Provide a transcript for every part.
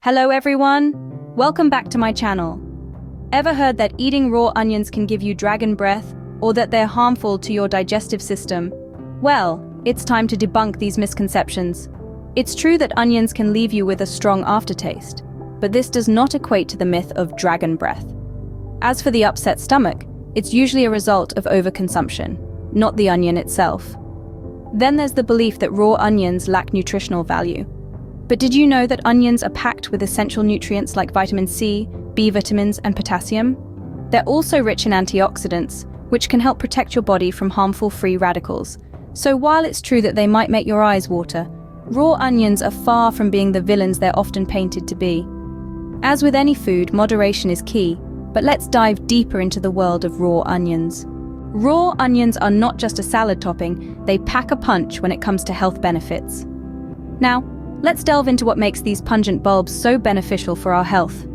Hello everyone! Welcome back to my channel. Ever heard that eating raw onions can give you dragon breath, or that they're harmful to your digestive system? Well, it's time to debunk these misconceptions. It's true that onions can leave you with a strong aftertaste, but this does not equate to the myth of dragon breath. As for the upset stomach, it's usually a result of overconsumption, not the onion itself. Then there's the belief that raw onions lack nutritional value. But did you know that onions are packed with essential nutrients like vitamin C, B vitamins, and potassium? They're also rich in antioxidants, which can help protect your body from harmful free radicals. So while it's true that they might make your eyes water, raw onions are far from being the villains they're often painted to be. As with any food, moderation is key, but let's dive deeper into the world of raw onions. Raw onions are not just a salad topping, they pack a punch when it comes to health benefits. Now, let's delve into what makes these pungent bulbs so beneficial for our health.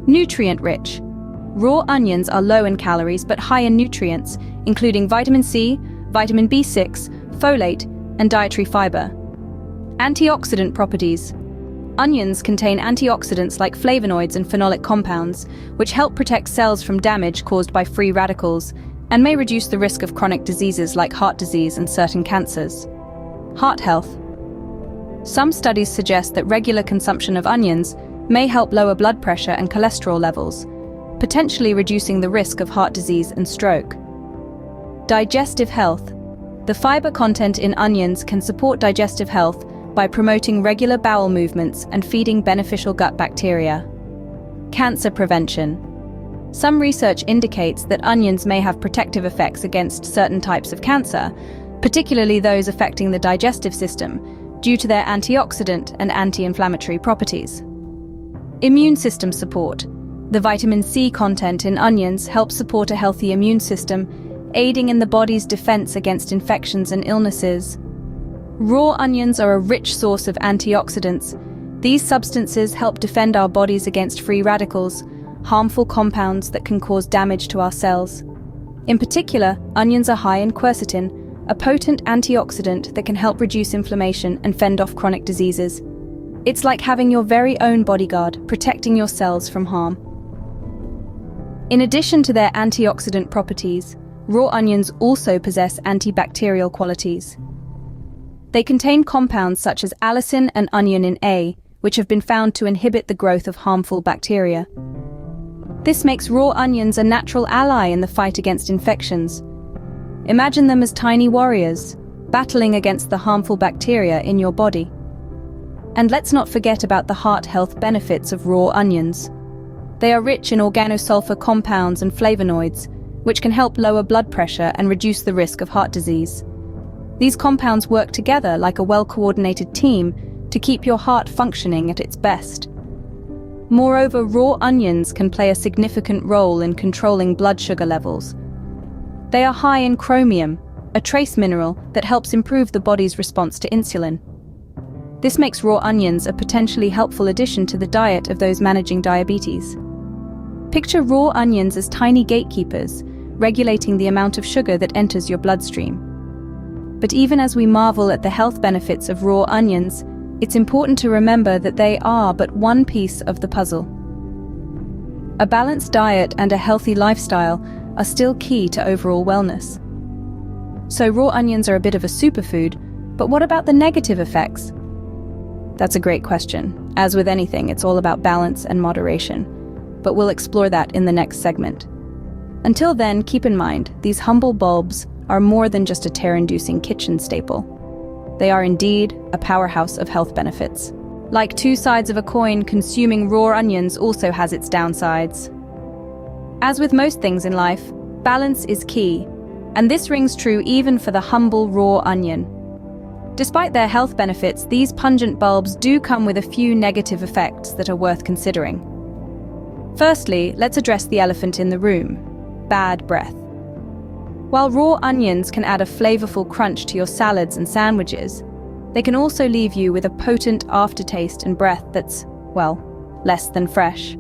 Nutrient-rich. Raw onions are low in calories but high in nutrients, including vitamin C, vitamin B6, folate, and dietary fiber. Antioxidant properties. Onions contain antioxidants like flavonoids and phenolic compounds, which help protect cells from damage caused by free radicals and may reduce the risk of chronic diseases like heart disease and certain cancers. Heart health. Some studies suggest that regular consumption of onions may help lower blood pressure and cholesterol levels, potentially reducing the risk of heart disease and stroke. Digestive health. The fiber content in onions can support digestive health by promoting regular bowel movements and feeding beneficial gut bacteria. Cancer prevention. Some research indicates that onions may have protective effects against certain types of cancer, particularly those affecting the digestive system, due to their antioxidant and anti-inflammatory properties. Immune system support. The vitamin C content in onions helps support a healthy immune system, aiding in the body's defense against infections and illnesses. Raw onions are a rich source of antioxidants. These substances help defend our bodies against free radicals, harmful compounds that can cause damage to our cells. In particular, onions are high in quercetin, a potent antioxidant that can help reduce inflammation and fend off chronic diseases. It's like having your very own bodyguard, protecting your cells from harm. In addition to their antioxidant properties, raw onions also possess antibacterial qualities. They contain compounds such as allicin and onion A, which have been found to inhibit the growth of harmful bacteria. This makes raw onions a natural ally in the fight against infections. Imagine them as tiny warriors, battling against the harmful bacteria in your body. And let's not forget about the heart health benefits of raw onions. They are rich in organosulfur compounds and flavonoids, which can help lower blood pressure and reduce the risk of heart disease. These compounds work together like a well-coordinated team to keep your heart functioning at its best. Moreover, raw onions can play a significant role in controlling blood sugar levels. They are high in chromium, a trace mineral that helps improve the body's response to insulin. This makes raw onions a potentially helpful addition to the diet of those managing diabetes. Picture raw onions as tiny gatekeepers, regulating the amount of sugar that enters your bloodstream. But even as we marvel at the health benefits of raw onions, it's important to remember that they are but one piece of the puzzle. A balanced diet and a healthy lifestyle are still key to overall wellness. So raw onions are a bit of a superfood, but what about the negative effects? That's a great question. As with anything, it's all about balance and moderation, but we'll explore that in the next segment. Until then, keep in mind, these humble bulbs are more than just a tear-inducing kitchen staple. They are indeed a powerhouse of health benefits. Like two sides of a coin, consuming raw onions also has its downsides. As with most things in life, balance is key, and this rings true even for the humble raw onion. Despite their health benefits, these pungent bulbs do come with a few negative effects that are worth considering. Firstly, let's address the elephant in the room: bad breath. While raw onions can add a flavorful crunch to your salads and sandwiches, they can also leave you with a potent aftertaste and breath that's, well, less than fresh.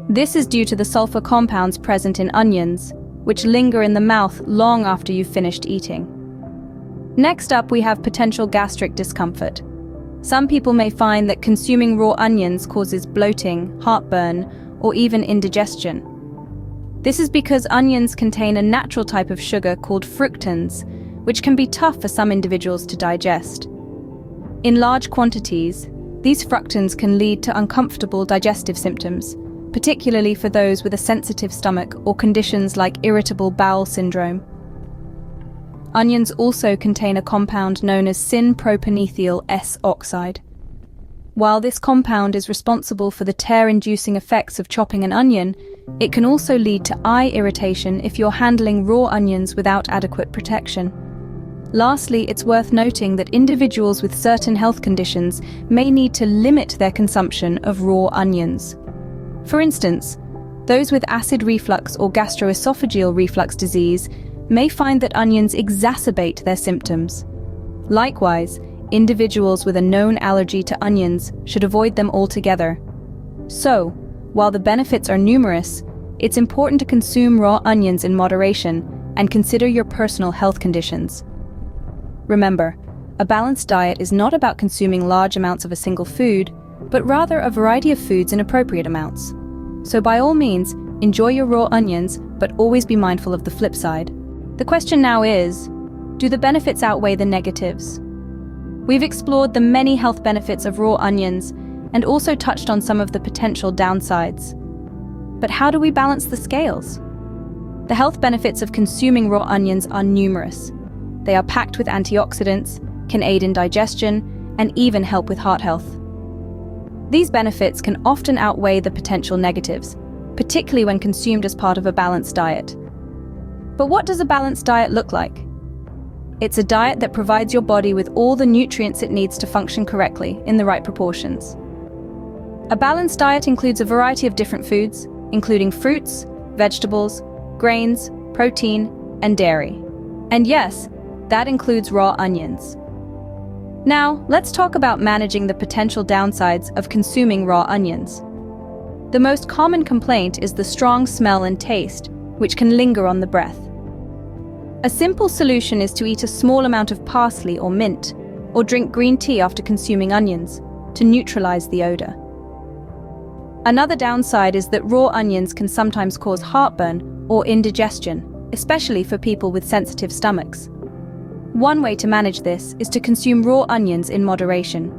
This is due to the sulfur compounds present in onions, which linger in the mouth long after you've finished eating. Next up, we have potential gastric discomfort. Some people may find that consuming raw onions causes bloating, heartburn, or even indigestion. This is because onions contain a natural type of sugar called fructans, which can be tough for some individuals to digest. In large quantities, these fructans can lead to uncomfortable digestive symptoms, particularly for those with a sensitive stomach or conditions like irritable bowel syndrome. Onions also contain a compound known as syn-propanethyl S-oxide. While this compound is responsible for the tear-inducing effects of chopping an onion, it can also lead to eye irritation if you're handling raw onions without adequate protection. Lastly, it's worth noting that individuals with certain health conditions may need to limit their consumption of raw onions. For instance, those with acid reflux or gastroesophageal reflux disease may find that onions exacerbate their symptoms. Likewise, individuals with a known allergy to onions should avoid them altogether. So, while the benefits are numerous, it's important to consume raw onions in moderation and consider your personal health conditions. Remember, a balanced diet is not about consuming large amounts of a single food, but rather a variety of foods in appropriate amounts. So by all means, enjoy your raw onions, but always be mindful of the flip side. The question now is, do the benefits outweigh the negatives? We've explored the many health benefits of raw onions and also touched on some of the potential downsides. But how do we balance the scales? The health benefits of consuming raw onions are numerous. They are packed with antioxidants, can aid in digestion, and even help with heart health. These benefits can often outweigh the potential negatives, particularly when consumed as part of a balanced diet. But what does a balanced diet look like? It's a diet that provides your body with all the nutrients it needs to function correctly in the right proportions. A balanced diet includes a variety of different foods, including fruits, vegetables, grains, protein, and dairy. And yes, that includes raw onions. Now, let's talk about managing the potential downsides of consuming raw onions. The most common complaint is the strong smell and taste, which can linger on the breath. A simple solution is to eat a small amount of parsley or mint, or drink green tea after consuming onions, to neutralize the odor. Another downside is that raw onions can sometimes cause heartburn or indigestion, especially for people with sensitive stomachs. One way to manage this is to consume raw onions in moderation.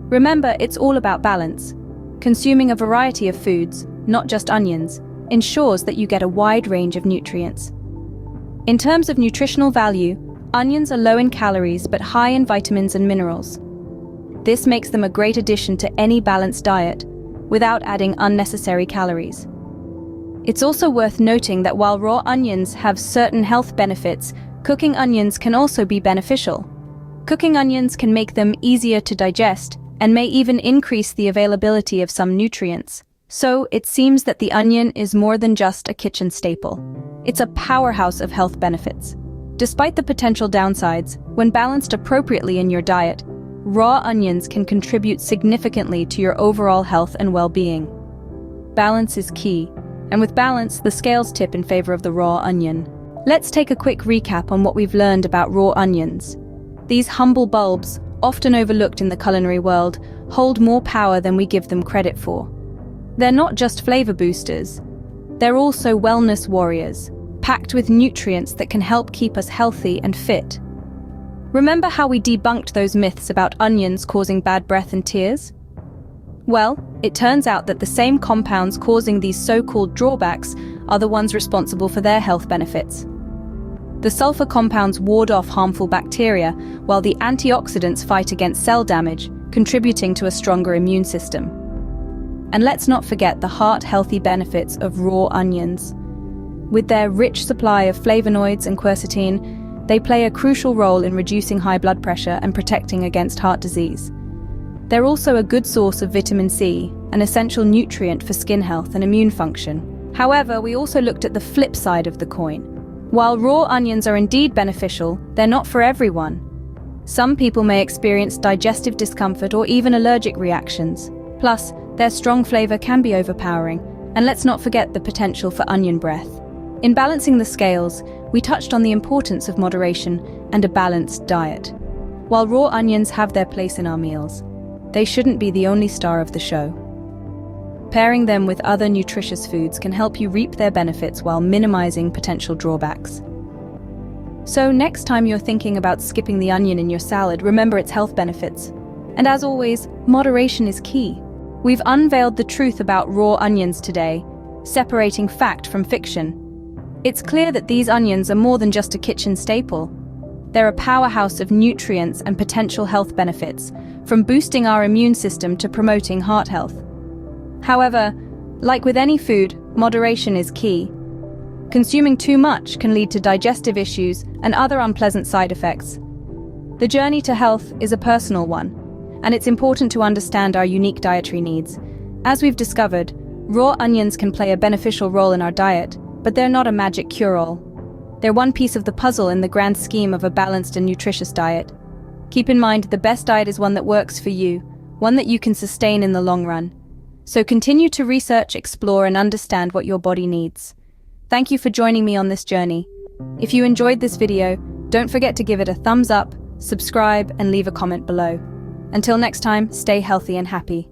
Remember, it's all about balance. Consuming a variety of foods, not just onions, ensures that you get a wide range of nutrients. In terms of nutritional value, onions are low in calories but high in vitamins and minerals. This makes them a great addition to any balanced diet, without adding unnecessary calories. It's also worth noting that while raw onions have certain health benefits, cooking onions can also be beneficial. Cooking onions can make them easier to digest and may even increase the availability of some nutrients. So it seems that the onion is more than just a kitchen staple. It's a powerhouse of health benefits. Despite the potential downsides, when balanced appropriately in your diet, raw onions can contribute significantly to your overall health and well-being. Balance is key, and with balance, the scales tip in favor of the raw onion. Let's take a quick recap on what we've learned about raw onions. These humble bulbs, often overlooked in the culinary world, hold more power than we give them credit for. They're not just flavor boosters, they're also wellness warriors, packed with nutrients that can help keep us healthy and fit. Remember how we debunked those myths about onions causing bad breath and tears? Well, it turns out that the same compounds causing these so-called drawbacks are the ones responsible for their health benefits. The sulfur compounds ward off harmful bacteria, while the antioxidants fight against cell damage, contributing to a stronger immune system. And let's not forget the heart-healthy benefits of raw onions. With their rich supply of flavonoids and quercetin, they play a crucial role in reducing high blood pressure and protecting against heart disease. They're also a good source of vitamin C, an essential nutrient for skin health and immune function. However, we also looked at the flip side of the coin. While raw onions are indeed beneficial, they're not for everyone. Some people may experience digestive discomfort or even allergic reactions. Plus, their strong flavor can be overpowering. And let's not forget the potential for onion breath. In balancing the scales, we touched on the importance of moderation and a balanced diet. While raw onions have their place in our meals, they shouldn't be the only star of the show. Pairing them with other nutritious foods can help you reap their benefits while minimizing potential drawbacks. So next time you're thinking about skipping the onion in your salad, remember its health benefits. And as always, moderation is key. We've unveiled the truth about raw onions today, separating fact from fiction. It's clear that these onions are more than just a kitchen staple. They're a powerhouse of nutrients and potential health benefits, from boosting our immune system to promoting heart health. However, like with any food, moderation is key. Consuming too much can lead to digestive issues and other unpleasant side effects. The journey to health is a personal one, and it's important to understand our unique dietary needs. As we've discovered, raw onions can play a beneficial role in our diet, but they're not a magic cure-all. They're one piece of the puzzle in the grand scheme of a balanced and nutritious diet. Keep in mind, the best diet is one that works for you, one that you can sustain in the long run. So continue to research, explore, and understand what your body needs. Thank you for joining me on this journey. If you enjoyed this video, don't forget to give it a thumbs up, subscribe, and leave a comment below. Until next time, stay healthy and happy.